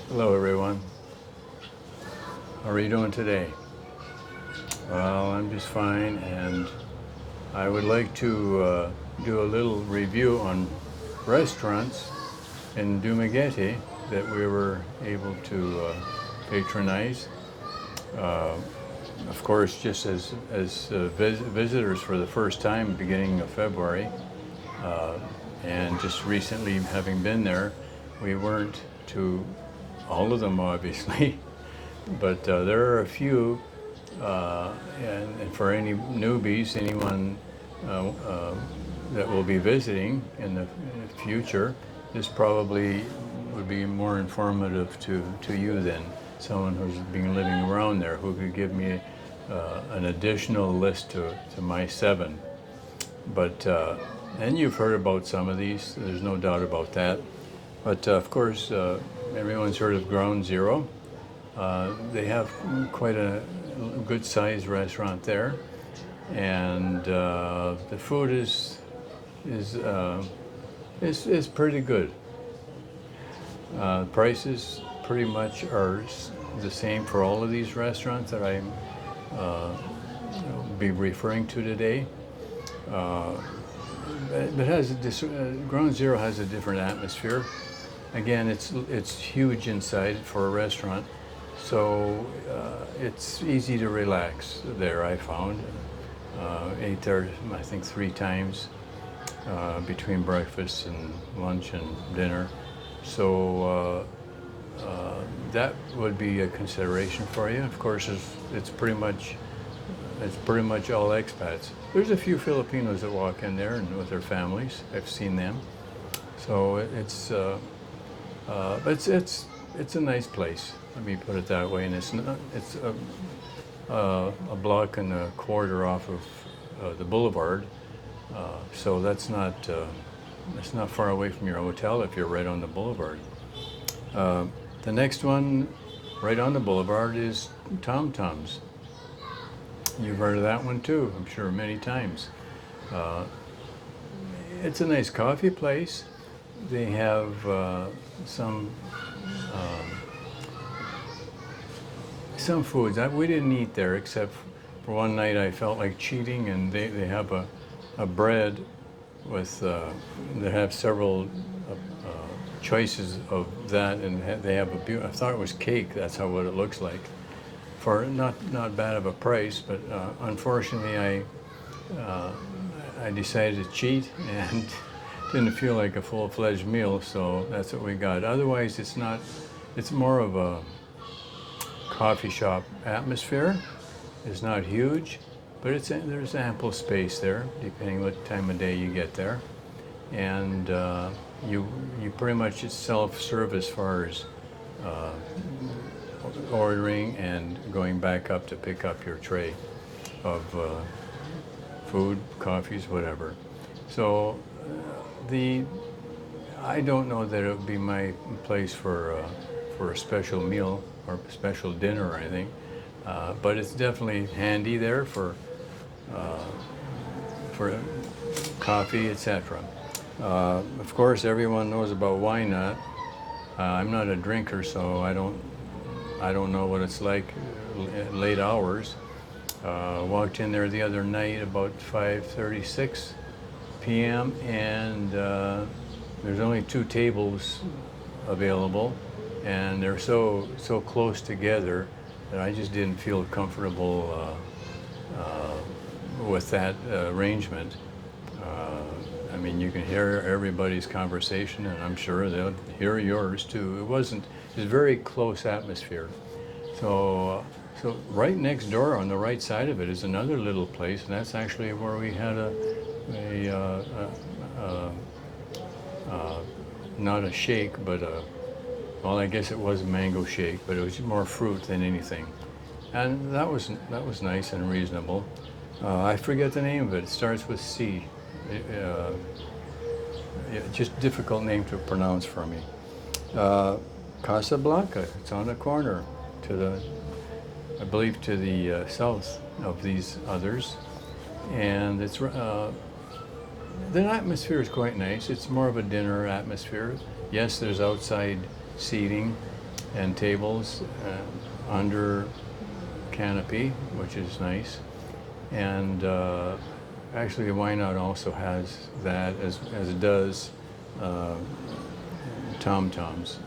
Hello everyone. How are you doing today? Well, I'm just fine, and I would like to do a little review on restaurants in Dumaguete that we were able to patronize. Uh, of course, just as visitors for the first time, beginning of February, uh, and just recently having been there, we weren't to all of them, obviously, but there are a few, and for any newbies, anyone that will be visiting in the future, this probably would be more informative to you than someone who's been living around there, who could give me an additional list to my 7. But and you've heard about some of these, there's no doubt about that. But of course, everyone's heard of Ground Zero. They have quite a good sized restaurant there, and the food is pretty good. Prices pretty much are the same for all of these restaurants that I'm be referring to today. But Ground Zero has a different atmosphere. Again, it's huge inside for a restaurant, so it's easy to relax there. I found ate there I think 3 times between breakfast and lunch and dinner. So that would be a consideration for you. Of course, it's pretty much all expats. There's a few Filipinos that walk in there and with their families. I've seen them. So it's a nice place. Let me put it that way. And it's a block and a quarter off of the boulevard. So that's not far away from your hotel if you're right on the boulevard. The next one, right on the boulevard, is Tom Tom's. You've heard of that one too, I'm sure, many times. It's a nice coffee place. They have some foods that we didn't eat there, except for one night I felt like cheating, and they have a bread with they have several choices of that, and they have I thought it was cake. That's what it looks like. For not bad of a price, but unfortunately I decided to cheat and didn't feel like a full-fledged meal, so that's what we got. Otherwise, it's more of a coffee shop atmosphere. It's not huge, but there's ample space there, depending what time of day you get there. And you pretty much it's self-serve as far as ordering and going back up to pick up your tray of food, coffees, whatever. So I don't know that it would be my place for a special meal or special dinner or anything, but it's definitely handy there for coffee, etc. Of course, everyone knows about Why Not. I'm not a drinker, so I don't know what it's like at late hours. Walked in there the other night about 5:36 p.m. and there's only 2 tables available, and they're so close together that I just didn't feel comfortable with that arrangement. I mean, you can hear everybody's conversation, and I'm sure they'll hear yours too. It's a very close atmosphere. So right next door on the right side of it is another little place, and that's actually where we had not a shake, but well, I guess it was a mango shake, but it was more fruit than anything, and that was nice and reasonable. I forget the name of it. It starts with C. Just difficult name to pronounce for me. Casablanca. It's on the corner I believe to the south of these others, and it's the atmosphere is quite nice. It's more of a dinner atmosphere. Yes, there's outside seating, and tables under canopy, which is nice. And actually, Why Not also has that, as it does Tom Toms.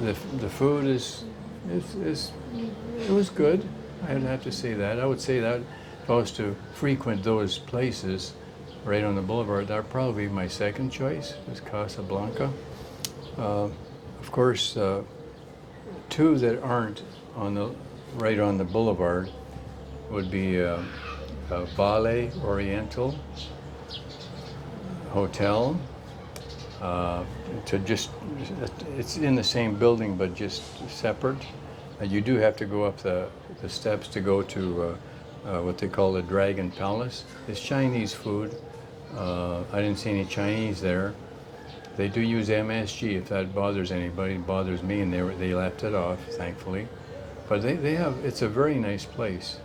The food is it was good. I'd have to say that. I would say that if I was to frequent those places right on the boulevard, that would probably be my second choice, is Casablanca. Of course, two that aren't right on the boulevard would be Vale Oriental Hotel. It's in the same building but just separate. You do have to go up the steps to go to what they call the Dragon Palace. It's Chinese food. I didn't see any Chinese there. They do use MSG, if that bothers anybody. It bothers me, and they left it off, thankfully. But it's a very nice place,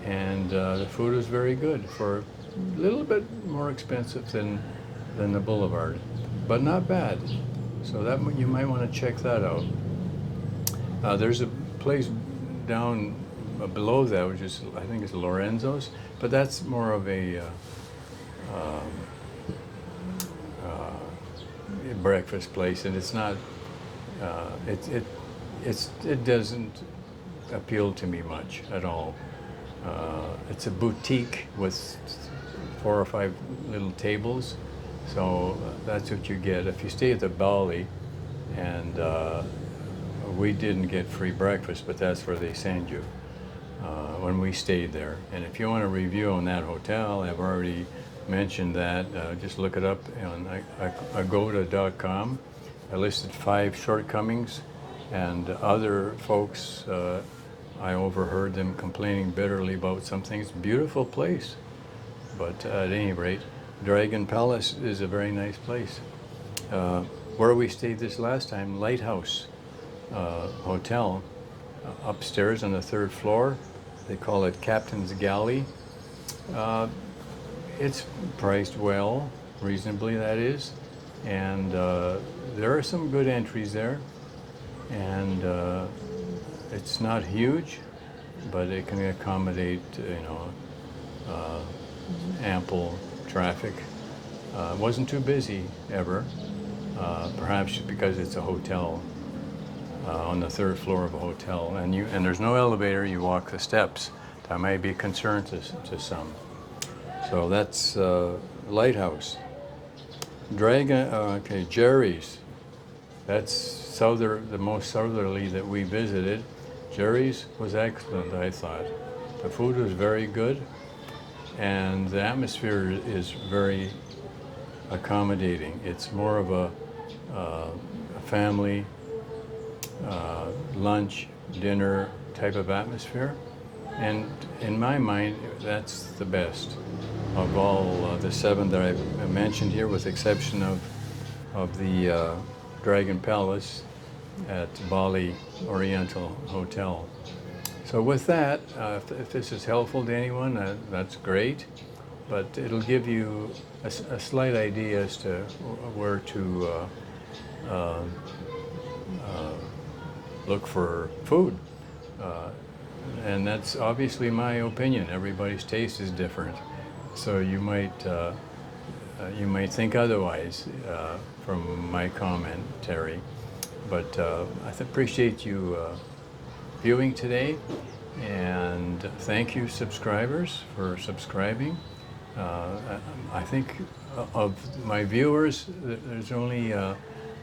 and the food is very good for a little bit more expensive than the Boulevard, but not bad. So that you might want to check that out. There's a place down below that, which is, I think it's Lorenzo's, but that's more of a breakfast place, and it's not. It doesn't appeal to me much at all. It's a boutique with 4 or 5 little tables, so that's what you get if you stay at the Bali. And we didn't get free breakfast, but that's where they send you when we stayed there. And if you want a review on that hotel, I've already mentioned that. Just look it up on agoda.com. I listed 5 shortcomings, and other folks, I overheard them complaining bitterly about some things. Beautiful place, but at any rate, Dragon Palace is a very nice place. Where we stayed this last time, Lighthouse Hotel, upstairs on the 3rd floor. They call it Captain's Galley. It's priced well, reasonably that is, and there are some good entries there, and it's not huge, but it can accommodate, ample traffic. It wasn't too busy ever, perhaps because it's a hotel, on the 3rd floor of a hotel, and there's no elevator. You walk the steps. That may be a concern to some. So that's Lighthouse. Jerry's. That's the most southerly that we visited. Jerry's was excellent, I thought. The food was very good, and the atmosphere is very accommodating. It's more of a family lunch, dinner type of atmosphere, and in my mind, that's the best of all the 7 that I've mentioned here, with the exception of the Dragon Palace at Bali Oriental Hotel. So with that, if this is helpful to anyone, that's great, but it'll give you a slight idea as to where to look for food. And that's obviously my opinion. Everybody's taste is different. So you might think otherwise from my commentary, but I appreciate you viewing today, and thank you, subscribers, for subscribing. I think of my viewers, there's only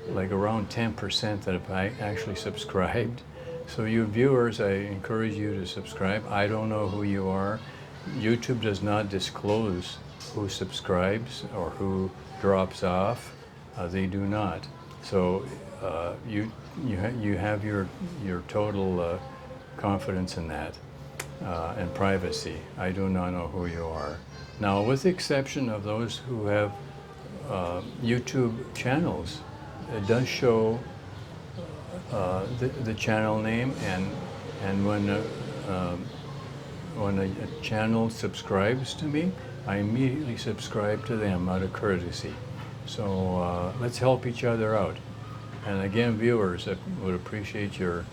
like around 10% that have actually subscribed. So you viewers, I encourage you to subscribe. I don't know who you are. YouTube does not disclose who subscribes or who drops off. They do not. So you have your total confidence in that and privacy. I do not know who you are. Now, with the exception of those who have YouTube channels, it does show the channel name, and when a channel subscribes to me, I immediately subscribe to them out of courtesy. So let's help each other out. And again, viewers, I would appreciate your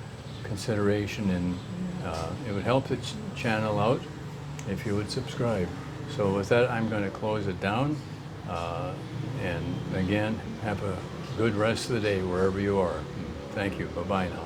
consideration, and it would help the channel out if you would subscribe. So with that, I'm going to close it down. And again, have a good rest of the day wherever you are. Thank you. Bye-bye now.